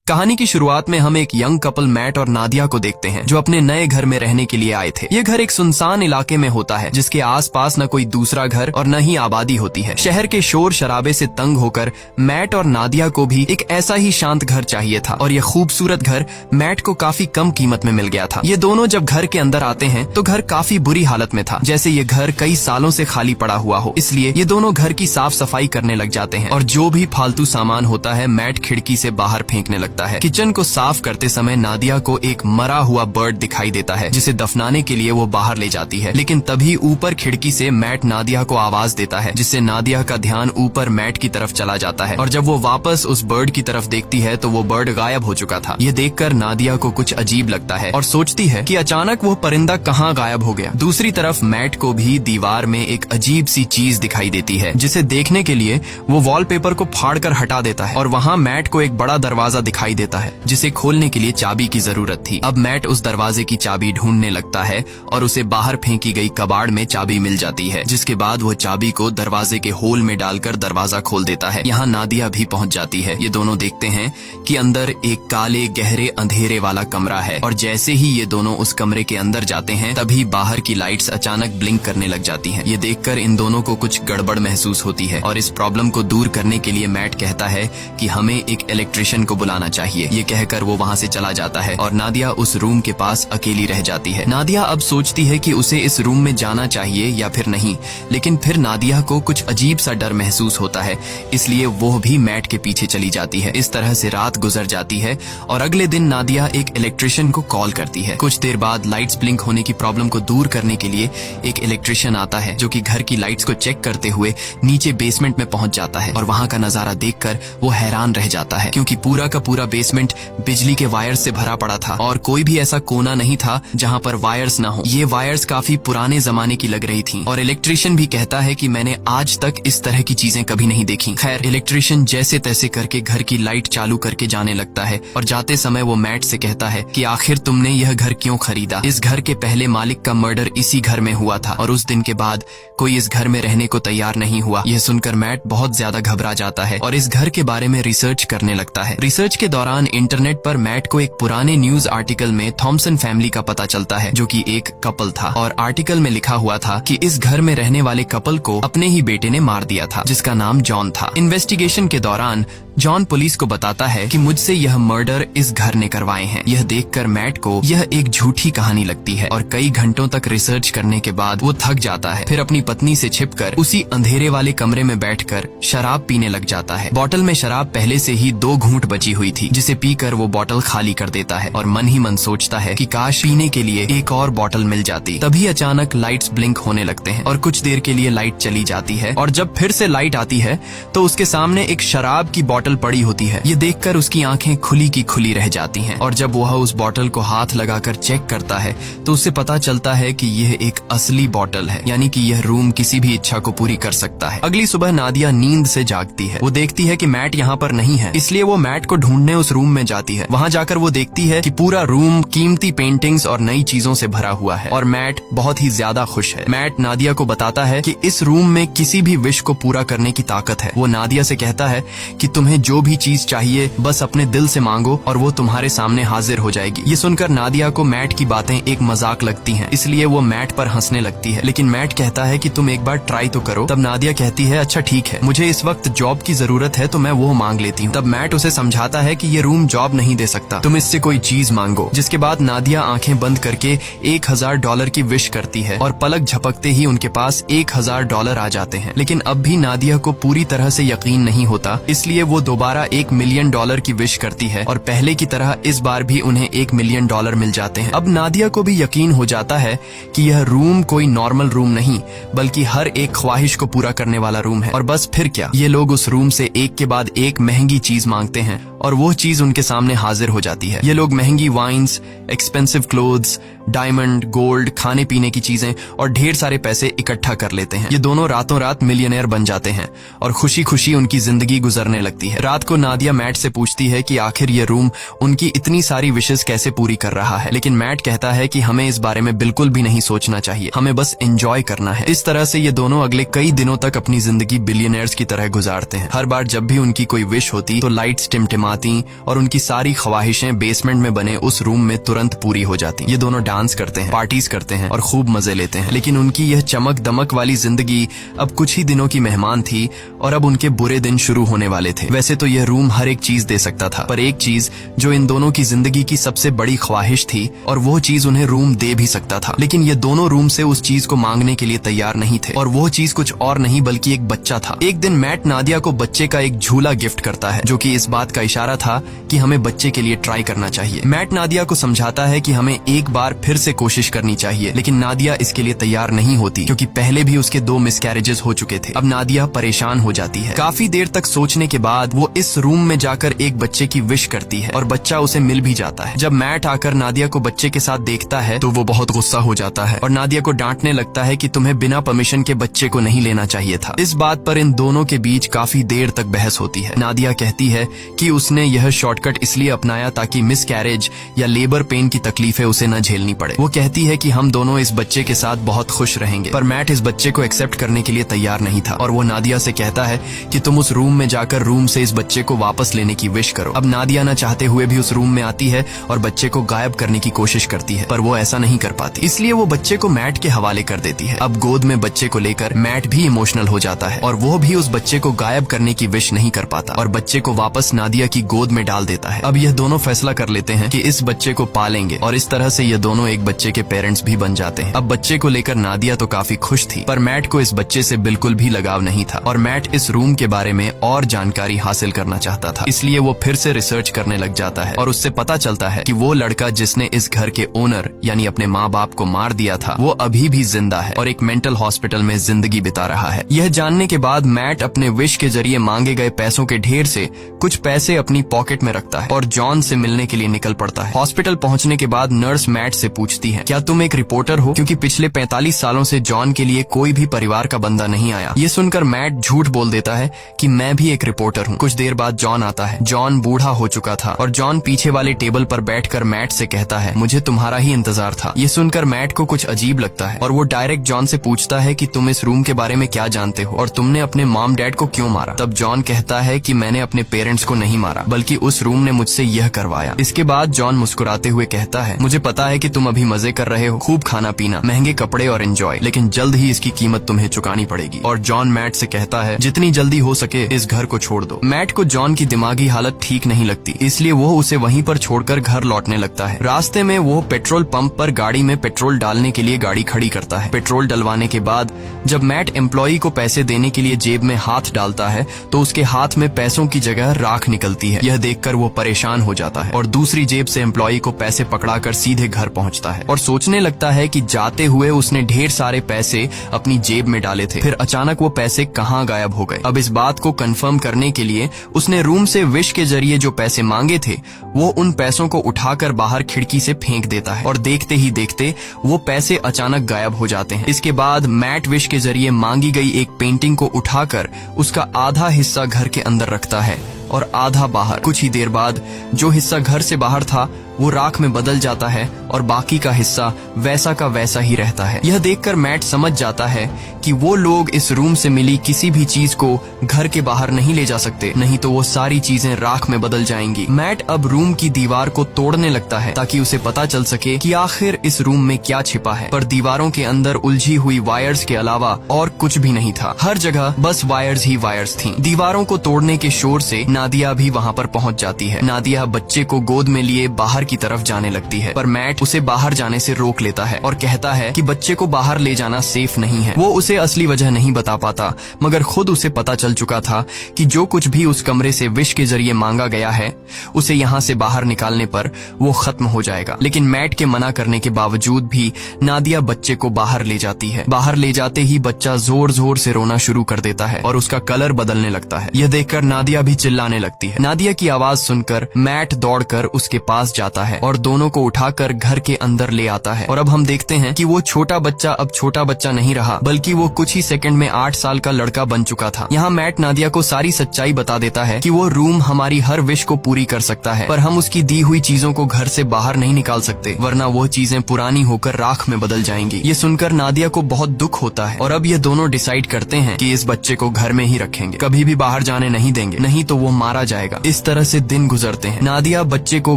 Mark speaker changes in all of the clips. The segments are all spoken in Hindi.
Speaker 1: कहानी की शुरुआत में हम एक यंग कपल मैट और नादिया को देखते हैं जो अपने नए घर में रहने के लिए आए थे। ये घर एक सुनसान इलाके में होता है जिसके आसपास न कोई दूसरा घर और न ही आबादी होती है। शहर के शोर शराबे से तंग होकर मैट और नादिया को भी एक ऐसा ही शांत घर चाहिए था और यह खूबसूरत घर मैट को काफी कम कीमत में मिल गया था। ये दोनों जब घर के अंदर आते हैं तो घर काफी बुरी हालत में था, जैसे ये घर कई सालों से खाली पड़ा हुआ हो। इसलिए ये दोनों घर की साफ सफाई करने लग जाते हैं और जो भी फालतू सामान होता है मैट खिड़की से बाहर फेंकने लगता है। किचन को साफ करते समय नादिया को एक मरा हुआ बर्ड दिखाई देता है जिसे दफनाने के लिए वो बाहर ले जाती है, लेकिन तभी ऊपर खिड़की से मैट नादिया को आवाज देता है जिससे नादिया का ध्यान ऊपर मैट की तरफ चला जाता है और जब वो वापस उस बर्ड की तरफ देखती है तो वो बर्ड गायब हो चुका था। ये देखकर नादिया को कुछ अजीब लगता है और सोचती है कि अचानक वो परिंदा कहाँ गायब हो गया। दूसरी तरफ मैट को भी दीवार में एक अजीब सी चीज दिखाई देती है जिसे देखने के लिए वो वॉलपेपर को फाड़कर हटा देता है और वहाँ मैट को एक बड़ा दरवाजा दिखाई देता है जिसे खोलने के लिए चाबी की जरूरत थी। अब मैट उस दरवाजे की चाबी ढूंढने लगता है और उसे बाहर फेंकी गई कबाड़ में चाबी मिल जाती है, जिसके बाद वो चाबी को दरवाजे के होल में डालकर दरवाजा खोल देता है। यहाँ नादिया भी पहुँच जाती है। ये दोनों देखते हैं कि अंदर एक काले गहरे अंधेरे वाला कमरा है और जैसे ही ये दोनों उस कमरे के अंदर जाते हैं तभी बाहर की लाइट्स अचानक ब्लिंक करने लग जाती हैं। ये देखकर इन दोनों को कुछ गड़बड़ महसूस होती है और इस प्रॉब्लम को दूर करने के लिए मैट कहता है कि हमें एक इलेक्ट्रिशियन को बुलाना चाहिए। ये कहकर वो वहाँ से चला जाता है और नादिया उस रूम के पास अकेली रह जाती है। नादिया अब सोचती है कि उसे इस रूम में जाना चाहिए या फिर नहीं, लेकिन फिर नादिया को कुछ अजीब सा डर महसूस होता है, इसलिए वो भी मैट के पीछे चली जाती है। इस तरह से रात गुजर जाती है और अगले दिन नादिया एक इलेक्ट्रिशियन को कॉल करती है। कुछ देर बाद लाइट्स ब्लिंक होने की प्रॉब्लम को दूर करने के लिए एक इलेक्ट्रिशियन आता है जो कि घर की लाइट्स को चेक करते हुए नीचे बेसमेंट में पहुंच जाता है और वहां का नजारा देखकर वो हैरान रह जाता है क्योंकि पूरा का पूरा बेसमेंट बिजली के वायर्स से भरा पड़ा था और कोई भी ऐसा कोना नहीं था जहां पर वायर्स ना हो। ये वायर्स काफी पुराने जमाने की लग रही थी और इलेक्ट्रिशियन भी कहता है कि मैंने आज तक इस तरह की चीजें कभी नहीं देखी। खैर, इलेक्ट्रिशियन जैसे तैसे करके घर की लाइट चालू करके जाने लगता है और जाते समय वो मैट से कहता है कि आखिर तुमने यह घर क्यों खरीदा? इस घर के पहले मालिक का मर्डर इसी घर में हुआ था और उस दिन के बाद कोई इस घर में रहने को तैयार नहीं हुआ। यह सुनकर मैट बहुत ज्यादा घबरा जाता है और इस घर के बारे में रिसर्च करने लगता है। रिसर्च के दौरान इंटरनेट पर मैट को एक पुराने न्यूज आर्टिकल में थॉमसन फैमिली का पता चलता है जो कि एक कपल था और आर्टिकल में लिखा हुआ था कि इस घर में रहने वाले कपल को अपने ही बेटे ने मार दिया था जिसका नाम जॉन था। इन्वेस्टिगेशन के दौरान जॉन पुलिस को बताता है कि मुझसे यह मर्डर इस घर ने करवाए हैं। यह देखकर मैट को यह एक झूठी कहानी लगती है और कई घंटों तक रिसर्च करने के बाद वो थक जाता है। फिर अपनी पत्नी से छिपकर उसी अंधेरे वाले कमरे में बैठकर शराब पीने लग जाता है। बोतल में शराब पहले से ही 2 घूंट बची हुई थी जिसे पीकर वो बोतल खाली कर देता है और मन ही मन सोचता है कि काश पीने के लिए एक और बोतल मिल जाती। तभी अचानक लाइट्स ब्लिंक होने लगते हैं और कुछ देर के लिए लाइट चली जाती है और जब फिर से लाइट आती है तो उसके सामने एक शराब की बोतल पड़ी होती है। ये देखकर उसकी आंखें खुली की खुली रह जाती हैं और जब वह उस बोतल को हाथ लगाकर चेक करता है तो उसे पता चलता है कि यह एक असली बोतल है, यानी कि यह रूम किसी भी इच्छा को पूरी कर सकता है। अगली सुबह नादिया नींद से जागती है। वो देखती है कि मैट यहाँ पर नहीं है, इसलिए वो मैट को ढूंढने उस रूम में जाती है। वहाँ जाकर वो देखती है कि पूरा रूम कीमती पेंटिंग्स और नई चीजों से भरा हुआ है और मैट बहुत ही ज्यादा खुश है। मैट नादिया को बताता है कि इस रूम में किसी भी विश को पूरा करने की ताकत है। वो नादिया से कहता है कि तुम्हें जो भी चीज चाहिए बस अपने दिल से मांगो और वो तुम्हारे सामने हाजिर हो जाएगी। ये सुनकर नादिया को मैट की बातें एक मजाक लगती हैं, इसलिए वो मैट पर हंसने लगती है, लेकिन मैट कहता है कि तुम एक बार ट्राई तो करो। तब नादिया कहती है अच्छा ठीक है, मुझे इस वक्त जॉब की जरूरत है तो मैं वो मांग लेती हूँ। तब मैट उसे समझाता है कि ये रूम जॉब नहीं दे सकता, तुम इससे कोई चीज मांगो। जिसके बाद नादिया आंखें बंद करके $1000 की विश करती है और पलक झपकते ही उनके पास $1000 आ जाते हैं। लेकिन अब भी नादिया को पूरी तरह से यकीन नहीं होता, इसलिए वो दोबारा $1 मिलियन की विश करती है और पहले की तरह इस बार भी उन्हें $1 मिलियन मिल जाते हैं। अब नादिया को भी यकीन हो जाता है कि यह रूम कोई नॉर्मल रूम नहीं बल्कि हर एक ख्वाहिश को पूरा करने वाला रूम है। और बस फिर क्या, ये लोग उस रूम से एक के बाद एक महंगी चीज मांगते हैं और वो चीज उनके सामने हाजिर हो जाती है। ये लोग महंगी wines, expensive clothes, diamond, gold, खाने पीने की चीजें और ढेर सारे पैसे इकट्ठा कर लेते हैं। ये दोनों रातों रात मिलियनेयर बन जाते हैं और खुशी खुशी उनकी जिंदगी गुजरने लगती है। रात को नादिया मैट से पूछती है कि आखिर ये रूम उनकी इतनी सारी विशेष कैसे पूरी कर रहा है, लेकिन मैट कहता है कि हमें इस बारे में बिल्कुल भी नहीं सोचना चाहिए, हमें बस एंजॉय करना है। इस तरह से ये दोनों अगले कई दिनों तक अपनी जिंदगी बिलियनर्स की तरह गुजारते हैं। हर बार जब भी उनकी कोई विश होती तो लाइट्स टिमटिमा शर्माती और उनकी सारी ख्वाहिशें बेसमेंट में बने उस रूम में तुरंत पूरी हो जाती। ये दोनों डांस करते हैं, पार्टीज करते हैं और खूब मजे लेते हैं। लेकिन उनकी यह चमक दमक वाली जिंदगी अब कुछ ही दिनों की मेहमान थी और अब उनके बुरे दिन शुरू होने वाले थे। वैसे तो यह रूम हर एक चीज दे सकता था, पर एक चीज जो इन दोनों की जिंदगी की सबसे बड़ी ख्वाहिश थी और वो चीज उन्हें रूम दे भी सकता था, लेकिन ये दोनों रूम से उस चीज को मांगने के लिए तैयार नहीं थे। और वो चीज कुछ और नहीं बल्कि एक बच्चा था। एक दिन मैट नादिया को बच्चे का एक झूला गिफ्ट करता है, जो कि इस बात का इशारा था कि हमें बच्चे के लिए ट्राई करना चाहिए। मैट नादिया को समझाता है कि हमें एक बार फिर से कोशिश करनी चाहिए, लेकिन नादिया इसके लिए तैयार नहीं होती क्योंकि पहले भी उसके 2 मिसकैरेजेस हो चुके थे। अब नादिया परेशान हो जाती है। काफी देर तक सोचने के बाद वो इस रूम में जाकर एक बच्चे की विश करती है और बच्चा उसे मिल भी जाता है। जब मैट आकर नादिया को बच्चे के साथ देखता है तो वो बहुत गुस्सा हो जाता है और नादिया को डांटने लगता है कि तुम्हें बिना परमिशन के बच्चे को नहीं लेना चाहिए था। इस बात पर इन दोनों के बीच काफी देर तक बहस होती है। नादिया कहती है कि उसने यह शॉर्टकट इसलिए अपनाया ताकि मिसकैरेज या लेबर पेन की तकलीफें उसे न झेलनी पड़े। वो कहती है कि हम दोनों इस बच्चे के साथ बहुत खुश रहेंगे, पर मैट इस बच्चे को एक्सेप्ट करने के लिए तैयार नहीं था और वो नादिया से कहता है कि तुम उस रूम में जाकर रूम से इस बच्चे को वापस लेने की विश करो। अब नादिया न चाहते हुए भी उस रूम में आती है और बच्चे को गायब करने की कोशिश करती है, पर वो ऐसा नहीं कर पाती, इसलिए वो बच्चे को मैट के हवाले कर देती है। अब गोद में बच्चे को लेकर मैट भी इमोशनल हो जाता है और वो भी उस बच्चे को गायब करने की विश नहीं कर पाता और बच्चे को वापस नादिया की गोद में डाल देता है। अब यह दोनों फैसला कर लेते हैं कि इस बच्चे को पालेंगे और इस तरह से ये दोनों एक बच्चे के पेरेंट्स भी बन जाते हैं। अब बच्चे को लेकर नादिया तो काफी खुश थी, पर मैट को इस बच्चे से बिल्कुल भी लगाव नहीं था और मैट इस रूम के बारे में और जानकारी हासिल करना चाहता था, इसलिए वो फिर से रिसर्च करने लग जाता है और उससे पता चलता है कि वो लड़का जिसने इस घर के ओनर यानी अपने माँ बाप को मार दिया था वो अभी भी जिंदा है और एक मेंटल हॉस्पिटल में जिंदगी बिता रहा है। यह जानने के बाद मैट अपने विश के जरिए मांगे गए पैसों के ढेर से कुछ पैसे अपनी पॉकेट में रखता है और जॉन से मिलने के लिए निकल पड़ता है। हॉस्पिटल पहुंचने के बाद नर्स मैट से पूछती है, क्या तुम एक रिपोर्टर हो? क्योंकि पिछले 45 सालों से जॉन के लिए कोई भी परिवार का बंदा नहीं आया। ये सुनकर मैट झूठ बोल देता है कि मैं भी एक रिपोर्टर हूँ। कुछ देर बाद जॉन आता है। जॉन बूढ़ा हो चुका था और जॉन पीछे वाले टेबल पर बैठकर मैट से कहता है, मुझे तुम्हारा ही इंतजार था। ये सुनकर मैट को कुछ अजीब लगता है और वो डायरेक्ट जॉन से पूछता है कि तुम इस रूम के बारे में क्या जानते हो और तुमने अपने मॉम डैड को क्यों मारा? तब जॉन कहता है कि मैंने अपने पेरेंट्स को नहीं मारा बल्कि उस रूम ने मुझसे यह करवाया। इसके बाद जॉन मुस्कुराते हुए कहता है, मुझे पता है कि तुम अभी मजे कर रहे हो, खूब खाना पीना, महंगे कपड़े और एंजॉय, लेकिन जल्द ही इसकी कीमत तुम्हें चुकानी पड़ेगी। और जॉन मैट से कहता है, जितनी जल्दी हो सके इस घर को छोड़ दो। मैट को जॉन की दिमागी हालत ठीक नहीं लगती, इसलिए वो उसे वहीं पर छोड़कर घर लौटने लगता है। रास्ते में वो पेट्रोल पंप पर गाड़ी में पेट्रोल डालने के लिए गाड़ी खड़ी करता है। पेट्रोल डलवाने के बाद जब मैट एम्प्लॉई को पैसे देने के लिए जेब में हाथ डालता है तो उसके हाथ में पैसों की जगह राख निकलती है। यह देखकर वो परेशान हो जाता है और दूसरी जेब से एम्प्लॉई को पैसे पकड़ाकर सीधे घर पहुंचता है और सोचने लगता है कि जाते हुए उसने ढेर सारे पैसे अपनी जेब में डाले थे, फिर अचानक वो पैसे कहाँ गायब हो गए। अब इस बात को कंफर्म करने के लिए उसने रूम से विश के जरिए जो पैसे मांगे थे वो उन पैसों को उठाकर बाहर खिड़की से फेंक देता है और देखते ही देखते वो पैसे अचानक गायब हो जाते हैं। इसके बाद मैट विश के जरिए मांगी गई एक पेंटिंग को उठाकर उसका आधा हिस्सा घर के अंदर रखता है और आधा बाहर। कुछ ही देर बाद जो हिस्सा घर से बाहर था वो राख में बदल जाता है और बाकी का हिस्सा वैसा का वैसा ही रहता है। यह देखकर मैट समझ जाता है कि वो लोग इस रूम से मिली किसी भी चीज को घर के बाहर नहीं ले जा सकते, नहीं तो वो सारी चीजें राख में बदल जाएंगी। मैट अब रूम की दीवार को तोड़ने लगता है ताकि उसे पता चल सके कि आखिर इस रूम में क्या छिपा है, पर दीवारों के अंदर उलझी हुई वायर्स के अलावा और कुछ भी नहीं था। हर जगह बस वायर्स ही वायर्स थीं। दीवारों को तोड़ने के शोर से नादिया भी वहाँ पर पहुँच जाती है। नादिया बच्चे को गोद में लिए बाहर की तरफ जाने लगती है, पर मैट उसे बाहर जाने से रोक लेता है और कहता है कि बच्चे को बाहर ले जाना सेफ नहीं है। वो उसे असली वजह नहीं बता पाता, मगर खुद उसे पता चल चुका था कि जो कुछ भी उस कमरे से विश के जरिए मांगा गया है उसे यहाँ से बाहर निकालने पर वो खत्म हो जाएगा। लेकिन मैट के मना करने के बावजूद भी नादिया बच्चे को बाहर ले जाती है। बाहर ले जाते ही बच्चा जोर जोर से रोना शुरू कर देता है और उसका कलर बदलने लगता है। यह देखकर नादिया भी चिल्लाने लगती है। नादिया की आवाज सुनकर मैट दौड़कर उसके पास जाता है और दोनों को उठाकर घर के अंदर ले आता है। और अब हम देखते हैं कि वो छोटा बच्चा अब छोटा बच्चा नहीं रहा, बल्कि वो कुछ ही सेकंड में 8 साल का लड़का बन चुका था। यहाँ मैट नादिया को सारी सच्चाई बता देता है कि वो रूम हमारी हर विश को पूरी कर सकता है, पर हम उसकी दी हुई चीजों को घर से बाहर नहीं निकाल सकते, वरना वो चीजें पुरानी होकर राख में बदल जाएंगी। ये सुनकर नादिया को बहुत दुख होता है और अब ये दोनों डिसाइड करते हैं कि इस बच्चे को घर में ही रखेंगे, कभी भी बाहर जाने नहीं देंगे, नहीं तो वो मारा जाएगा। इस तरह से दिन गुजरते हैं। नादिया बच्चे को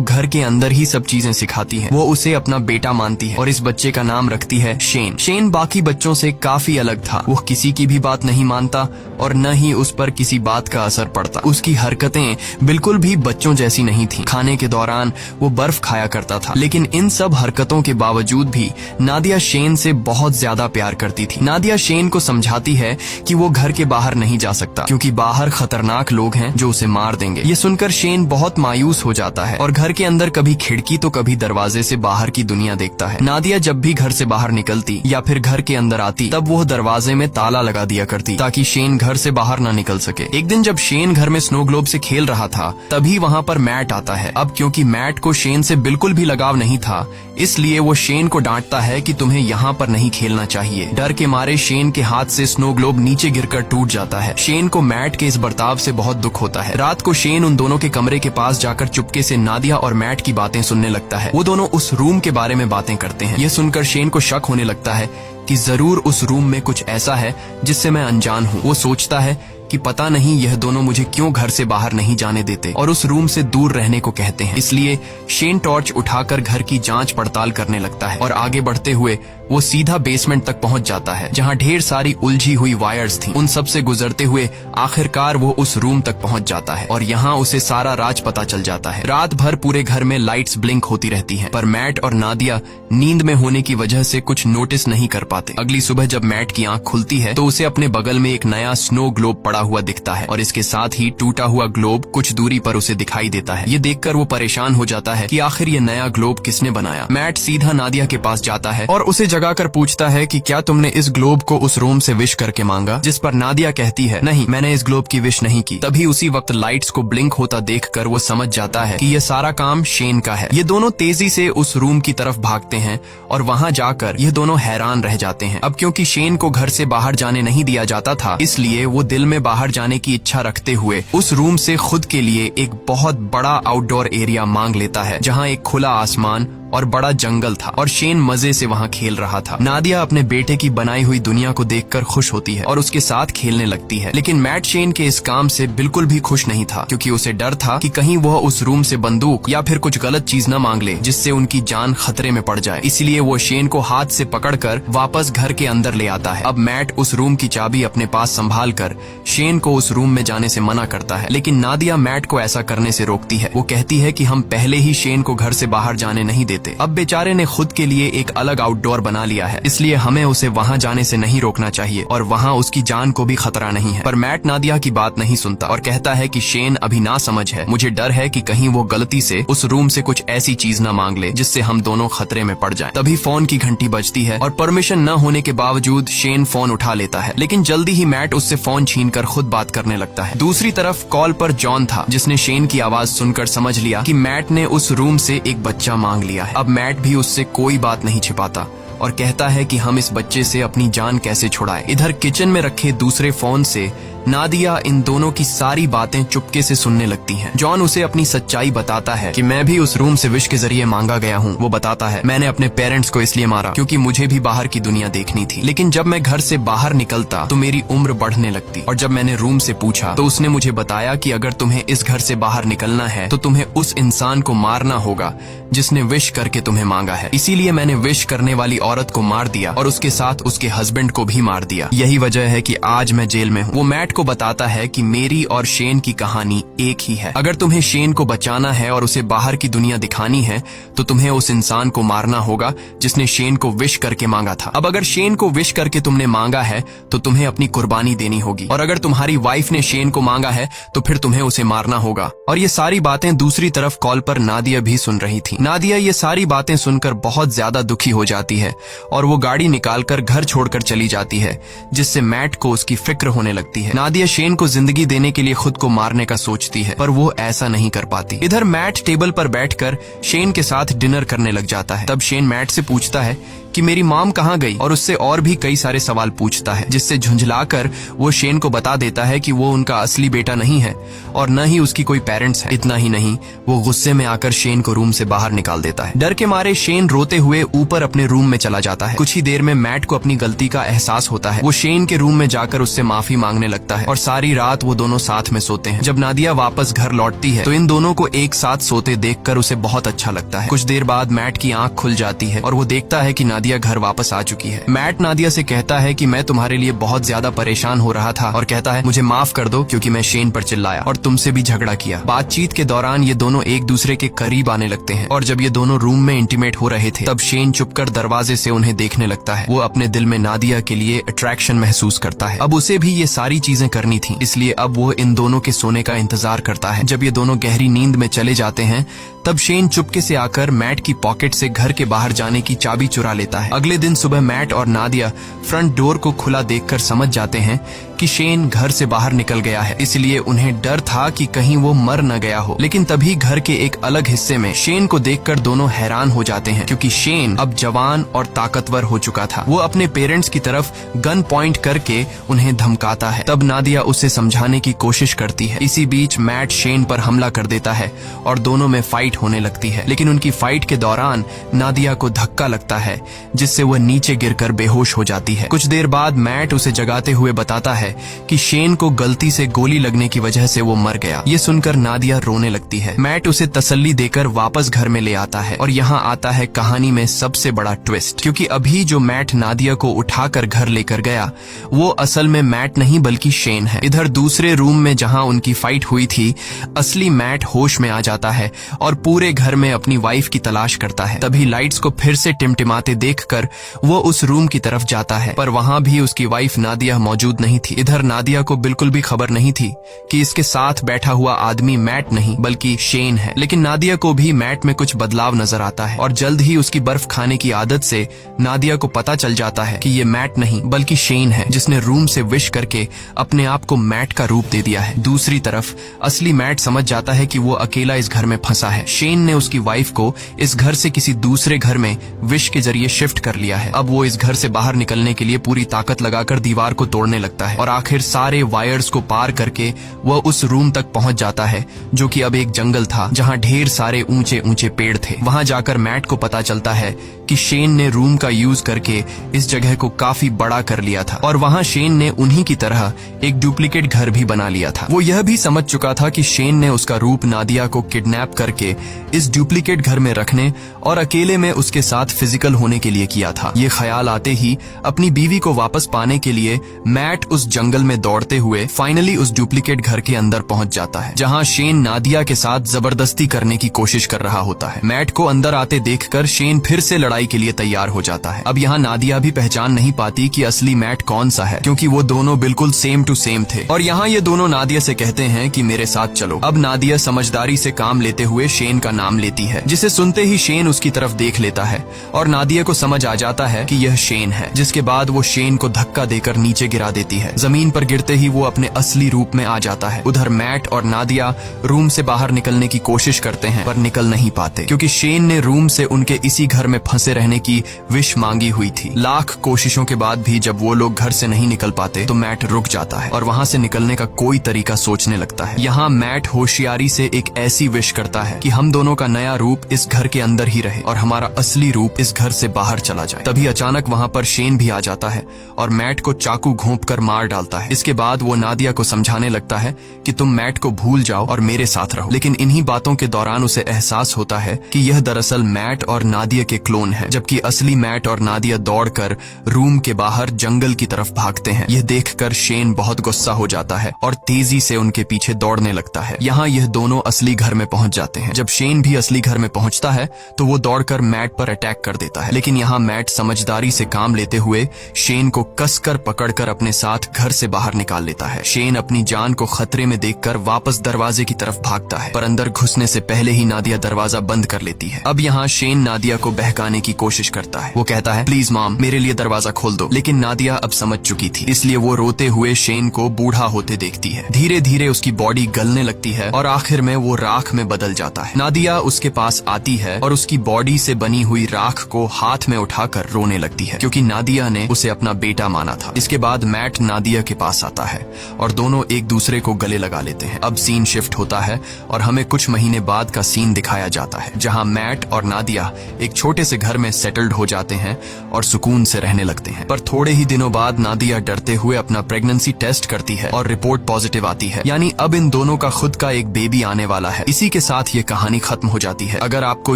Speaker 1: घर के अंदर ही सब चीजें सिखाती है। वो उसे अपना बेटा मानती है और इस बच्चे का नाम रखती है शेन। शेन बाकी बच्चों से काफी अलग था। वो किसी की भी बात नहीं मानता और न ही उस पर किसी बात का असर पड़ता। उसकी हरकतें बिल्कुल भी बच्चों जैसी नहीं थी। खाने के दौरान वो बर्फ खाया करता था, लेकिन इन सब हरकतों के बावजूद भी नादिया शेन से बहुत ज्यादा प्यार करती थी। नादिया शेन को समझाती है कि वो घर के बाहर नहीं जा सकता, क्योंकि बाहर खतरनाक लोग हैं जो उसे मार देंगे। ये सुनकर शेन बहुत मायूस हो जाता है और घर के अंदर कभी खिड़की तो कभी दरवाजे से बाहर की दुनिया देखता है। नादिया जब भी घर से बाहर निकलती या फिर घर के अंदर आती, तब वो दरवाजे में ताला लगा दिया करती ताकि शेन घर से बाहर ना निकल सके। एक दिन जब शेन घर में स्नो ग्लोब से खेल रहा था, तभी वहाँ पर मैट आता है। अब क्योंकि मैट को शेन से बिल्कुल भी लगाव नहीं था, इसलिए वो शेन को डांटता है कि तुम्हें यहाँ पर नहीं खेलना चाहिए। डर के मारे शेन के हाथ से स्नो ग्लोब नीचे गिरकर टूट जाता है। शेन को मैट के इस बर्ताव से बहुत दुख होता है। रात को शेन उन दोनों के कमरे के पास जाकर चुपके से नादिया और मैट की बातें सुनने लगता है। वो दोनों उस रूम के बारे में बातें करते हैं। ये सुनकर शेन को शक होने लगता है कि जरूर उस रूम में कुछ ऐसा है जिससे मैं अनजान हूँ। वो सोचता है कि पता नहीं यह दोनों मुझे क्यों घर से बाहर नहीं जाने देते और उस रूम से दूर रहने को कहते हैं। इसलिए शेन टॉर्च उठाकर घर की जांच पड़ताल करने लगता है और आगे बढ़ते हुए वो सीधा बेसमेंट तक पहुंच जाता है, जहां ढेर सारी उलझी हुई वायर्स थीं। उन सब से गुजरते हुए आखिरकार वो उस रूम तक पहुंच जाता है और यहाँ उसे सारा राज पता चल जाता है। रात भर पूरे घर में लाइट्स ब्लिंक होती रहती हैं, पर मैट और नादिया नींद में होने की वजह से कुछ नोटिस नहीं कर पाते। अगली सुबह जब मैट की आंख खुलती है तो उसे अपने बगल में एक नया स्नो ग्लोब पड़ा हुआ दिखता है और इसके साथ ही टूटा हुआ ग्लोब कुछ दूरी पर उसे दिखाई देता है। ये देखकर वो परेशान हो जाता है कि आखिर ये नया ग्लोब किसने बनाया। मैट सीधा नादिया के पास जाता है और उसे जगाकर पूछता है कि क्या तुमने इस ग्लोब को उस रूम से विश करके मांगा, जिस पर नादिया कहती है नहीं, मैंने इस ग्लोब की विश नहीं की। तभी उसी वक्त लाइट्स को ब्लिंक होता देखकर वो समझ जाता है कि ये सारा काम शेन का है। ये दोनों तेजी से उस रूम की तरफ भागते हैं और वहाँ जाकर ये दोनों हैरान रह जाते हैं। अब क्योंकि शेन को घर से बाहर जाने नहीं दिया जाता था, इसलिए वो दिल में बाहर जाने की इच्छा रखते हुए उस रूम से खुद के लिए एक बहुत बड़ा आउटडोर एरिया मांग लेता है, जहाँ एक खुला आसमान और बड़ा जंगल था और शेन मजे से वहाँ खेल रहा था। नादिया अपने बेटे की बनाई हुई दुनिया को देखकर खुश होती है और उसके साथ खेलने लगती है, लेकिन मैट शेन के इस काम से बिल्कुल भी खुश नहीं था, क्योंकि उसे डर था कि कहीं वह उस रूम से बंदूक या फिर कुछ गलत चीज न मांग ले जिससे उनकी जान खतरे में पड़ जाए। इसलिए वो शेन को हाथ से पकड़कर वापस घर के अंदर ले आता है। अब मैट उस रूम की चाबी अपने पास संभाल कर शेन को उस रूम में जाने से मना करता है, लेकिन नादिया मैट को ऐसा करने से रोकती है। वो कहती है कि हम पहले ही शेन को घर से बाहर जाने नहीं देते। अब बेचारे ने खुद के लिए एक अलग आउटडोर बना लिया है, इसलिए हमें उसे वहाँ जाने से नहीं रोकना चाहिए और वहाँ उसकी जान को भी खतरा नहीं है। पर मैट नादिया की बात नहीं सुनता और कहता है कि शेन अभी ना समझ है, मुझे डर है कि कहीं वो गलती से उस रूम से कुछ ऐसी चीज न मांग ले जिससे हम दोनों खतरे में पड़ जाएं। तभी फोन की घंटी बजती है और परमिशन न होने के बावजूद शेन फोन उठा लेता है, लेकिन जल्दी ही मैट उससे फोन छीनकर खुद बात करने लगता है। दूसरी तरफ कॉल पर जॉन था, जिसने शेन की आवाज सुनकर समझ लिया कि मैट ने उस रूम से एक बच्चा मांग लिया है। अब मैट भी उससे कोई बात नहीं छिपाता और कहता है कि हम इस बच्चे से अपनी जान कैसे छुड़ाएं। इधर किचन में रखे दूसरे फोन से नादिया इन दोनों की सारी बातें चुपके से सुनने लगती हैं। जॉन उसे अपनी सच्चाई बताता है कि मैं भी उस रूम से विश के जरिए मांगा गया हूँ। वो बताता है, मैंने अपने पेरेंट्स को इसलिए मारा क्योंकि मुझे भी बाहर की दुनिया देखनी थी, लेकिन जब मैं घर से बाहर निकलता तो मेरी उम्र बढ़ने लगती और जब मैंने रूम से पूछा तो उसने मुझे बताया कि अगर तुम्हें इस घर से बाहर निकलना है तो तुम्हें उस इंसान को मारना होगा जिसने विश करके तुम्हें मांगा है। इसीलिए मैंने विश करने वाली औरत को मार दिया और उसके साथ उसके हस्बैंड को भी मार दिया। यही वजह है कि आज मैं जेल में हूँ। वो मैट को बताता है कि मेरी और शेन की कहानी एक ही है। अगर तुम्हें शेन को बचाना है और उसे बाहर की दुनिया दिखानी है तो तुम्हें उस इंसान को मारना होगा जिसने शेन को विश करके मांगा था। अब अगर शेन को विश करके तुमने मांगा है तो तुम्हें अपनी कुर्बानी देनी होगी, और अगर तुम्हारी वाइफ ने शेन को मांगा है तो फिर तुम्हें उसे मारना होगा। और ये सारी बातें दूसरी तरफ कॉल पर नादिया भी सुन रही थी। नादिया ये सारी बातें सुनकर बहुत ज्यादा दुखी हो जाती है और वो गाड़ी निकालकर घर छोड़कर चली जाती है, जिससे मैट को उसकी फिक्र होने लगती है। नादिया शेन को जिंदगी देने के लिए खुद को मारने का सोचती है, पर वो ऐसा नहीं कर पाती। इधर मैट टेबल पर बैठकर शेन के साथ डिनर करने लग जाता है। तब शेन मैट से पूछता है कि मेरी मॉम कहाँ गई, और उससे और भी कई सारे सवाल पूछता है, जिससे झुंझलाकर वो शेन को बता देता है कि वो उनका असली बेटा नहीं है और न ही उसकी कोई पेरेंट्स है। इतना ही नहीं, वो गुस्से में आकर शेन को रूम से बाहर निकाल देता है। डर के मारे शेन रोते हुए ऊपर अपने रूम में चला जाता है। कुछ ही देर में मैट को अपनी गलती का एहसास होता है। वो शेन के रूम में जाकर उससे माफी मांगने लगता है और सारी रात वो दोनों साथ में सोते हैं। जब नादिया वापस घर लौटती है तो इन दोनों को एक साथ सोते देखकर उसे बहुत अच्छा लगता है। कुछ देर बाद मैट की आंख खुल जाती है और वो देखता है कि नादिया घर वापस आ चुकी है। मैट नादिया से कहता है कि मैं तुम्हारे लिए बहुत ज्यादा परेशान हो रहा था, और कहता है मुझे माफ कर दो क्योंकि मैं शेन पर चिल्लाया और तुमसे भी झगड़ा किया। बातचीत के दौरान ये दोनों एक दूसरे के करीब आने लगते हैं, और जब ये दोनों रूम में इंटीमेट हो रहे थे तब शेन चुपकर दरवाजे से उन्हें देखने लगता है। वो अपने दिल में नादिया के लिए अट्रैक्शन महसूस करता है। अब उसे भी ये सारी चीजें करनी थी, इसलिए अब वो इन दोनों के सोने का इंतजार करता है। जब ये दोनों गहरी नींद में चले जाते हैं तब शेन चुपके से आकर मैट की पॉकेट से घर के बाहर जाने की चाबी चुरा लेता है। अगले दिन सुबह मैट और नादिया फ्रंट डोर को खुला देखकर समझ जाते हैं कि शेन घर से बाहर निकल गया है, इसलिए उन्हें डर था कि कहीं वो मर न गया हो। लेकिन तभी घर के एक अलग हिस्से में शेन को देखकर दोनों हैरान हो जाते हैं, क्योंकि शेन अब जवान और ताकतवर हो चुका था। वो अपने पेरेंट्स की तरफ गन पॉइंट करके उन्हें धमकाता है। तब नादिया उसे समझाने की कोशिश करती है। इसी बीच मैट शेन पर हमला कर देता है और दोनों में फाइट होने लगती है। लेकिन उनकी फाइट के दौरान नादिया को धक्का लगता है, जिससे वह नीचे गिरकर बेहोश हो जाती है। कुछ देर बाद मैट उसे जगाते हुए बताता है कि शेन को गलती से गोली लगने की वजह से वो मर गया। ये सुनकर नादिया रोने लगती है। मैट उसे तसल्ली देकर वापस घर में ले आता है, और यहाँ आता है कहानी में सबसे बड़ा ट्विस्ट, क्योंकि अभी जो मैट नादिया को उठाकर घर लेकर गया वो असल में मैट नहीं बल्कि शेन है। इधर दूसरे रूम में जहाँ उनकी फाइट हुई थी, असली मैट होश में आ जाता है और पूरे घर में अपनी वाइफ की तलाश करता है। तभी लाइट्स को फिर से टिमटिमाते देखकर वो उस रूम की तरफ जाता है, पर वहाँ भी उसकी वाइफ नादिया मौजूद नहीं थी। इधर नादिया को बिल्कुल भी खबर नहीं थी कि इसके साथ बैठा हुआ आदमी मैट नहीं बल्कि शेन है। लेकिन नादिया को भी मैट में कुछ बदलाव नजर आता है, और जल्द ही उसकी बर्फ खाने की आदत से नादिया को पता चल जाता है कि ये मैट नहीं बल्कि शेन है, जिसने रूम से विश करके अपने आप को मैट का रूप दे दिया है। दूसरी तरफ असली मैट समझ जाता है कि वो अकेला इस घर में फंसा है। शेन ने उसकी वाइफ को इस घर से किसी दूसरे घर में विश के जरिए शिफ्ट कर लिया है। अब वो इस घर से बाहर निकलने के लिए पूरी ताकत लगाकर दीवार को तोड़ने लगता है, और आखिर सारे वायर्स को पार करके वह उस रूम तक पहुंच जाता है, जो कि अब एक जंगल था जहां ढेर सारे ऊंचे ऊंचे पेड़ थे। वहां जाकर मैट को पता चलता है कि शेन ने रूम का यूज करके इस जगह को काफी बड़ा कर लिया था, और वहां शेन ने उन्हीं की तरह एक डुप्लीकेट घर भी बना लिया था। वो यह भी समझ चुका था कि शेन ने उसका रूप नादिया को किडनैप करके इस डुप्लीकेट घर में रखने और अकेले में उसके साथ फिजिकल होने के लिए किया था। ये ख्याल आते ही अपनी बीवी को वापस पाने के लिए मैट उस जंगल में दौड़ते हुए फाइनली उस डुप्लीकेट घर के अंदर पहुंच जाता है, जहां शेन नादिया के साथ जबरदस्ती करने की कोशिश कर रहा होता है। मैट को अंदर आते देखकर शेन फिर से लड़ाई के लिए तैयार हो जाता है। अब यहाँ नादिया भी पहचान नहीं पाती कि असली मैट कौन सा है, क्योंकि वो दोनों बिल्कुल सेम टू सेम थे। और यहाँ ये दोनों नादिया से कहते हैं कि मेरे साथ चलो। अब नादिया समझदारी से काम लेते हुए शेन का नाम लेती है, जिसे सुनते ही शेन उसकी तरफ देख लेता है, और नादिया को समझ आ जाता है कि यह शेन है। जिसके बाद वो शेन को धक्का देकर नीचे गिरा देती है। जमीन पर गिरते ही वो अपने असली रूप में आ जाता है। उधर मैट और नादिया रूम से बाहर निकलने की कोशिश करते हैं, पर निकल नहीं पाते, क्योंकि शेन ने रूम से उनके इसी घर में फंसे रहने की विश मांगी हुई थी। लाख कोशिशों के बाद भी जब वो लोग घर से नहीं निकल पाते तो मैट रुक जाता है और वहाँ से निकलने का कोई तरीका सोचने लगता है। यहाँ मैट होशियारी से एक ऐसी विश करता है कि हम दोनों का नया रूप इस घर के अंदर ही रहे और हमारा असली रूप इस घर से बाहर चला जाए। तभी अचानक वहाँ पर शेन भी आ जाता है और मैट को चाकू घोंपकर मार डालता है। इसके बाद वो नादिया को समझाने लगता है कि तुम मैट को भूल जाओ और मेरे साथ रहो। लेकिन इन्हीं बातों के दौरान उसे एहसास होता है कि यह दरअसल मैट और नादिया के क्लोन है, जबकि असली मैट और नादिया दौड़कर रूम के बाहर जंगल की तरफ भागते हैं। यह देखकर शेन बहुत गुस्सा हो जाता है और तेजी से उनके पीछे दौड़ने लगता है। यहाँ यह दोनों असली घर में पहुंच जाते हैं। जब शेन भी असली घर में पहुंचता है तो वो दौड़कर मैट पर अटैक कर देता है, लेकिन यहाँ मैट समझदारी से काम लेते हुए शेन को कसकर पकड़कर अपने साथ घर से बाहर निकाल लेता है। शेन अपनी जान को खतरे में देखकर वापस दरवाजे की तरफ भागता है, पर अंदर घुसने से पहले ही नादिया दरवाजा बंद कर लेती है। अब यहाँ शेन नादिया को बहकाने की कोशिश करता है। वो कहता है, प्लीज मॉम, मेरे लिए दरवाजा खोल दो। लेकिन नादिया अब समझ चुकी थी, इसलिए वो रोते हुए शेन को बूढ़ा होते देखती है। धीरे धीरे उसकी बॉडी गलने लगती है और आखिर में वो राख में बदल जाता है। नादिया उसके पास आती है और उसकी बॉडी से बनी हुई राख को हाथ में उठाकर रोने लगती है, क्योंकि नादिया ने उसे अपना बेटा माना था। इसके बाद मैट नादिया के पास आता है और दोनों एक दूसरे को गले लगा लेते हैं। अब सीन शिफ्ट होता है और हमें कुछ महीने बाद का सीन दिखाया जाता है, जहां मैट और नादिया एक छोटे से घर में सेटल्ड हो जाते हैं और सुकून से रहने लगते हैं। पर थोड़े ही दिनों बाद नादिया डरते हुए अपना प्रेगनेंसी टेस्ट करती है और रिपोर्ट पॉजिटिव आती है, यानी अब इन दोनों का खुद का एक बेबी आने वाला है। इसी के साथ ये कहानी खत्म हो जाती है। अगर आपको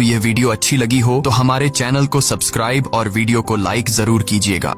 Speaker 1: ये वीडियो अच्छी लगी हो तो हमारे चैनल को सब्सक्राइब और वीडियो को लाइक जरूर कीजिएगा।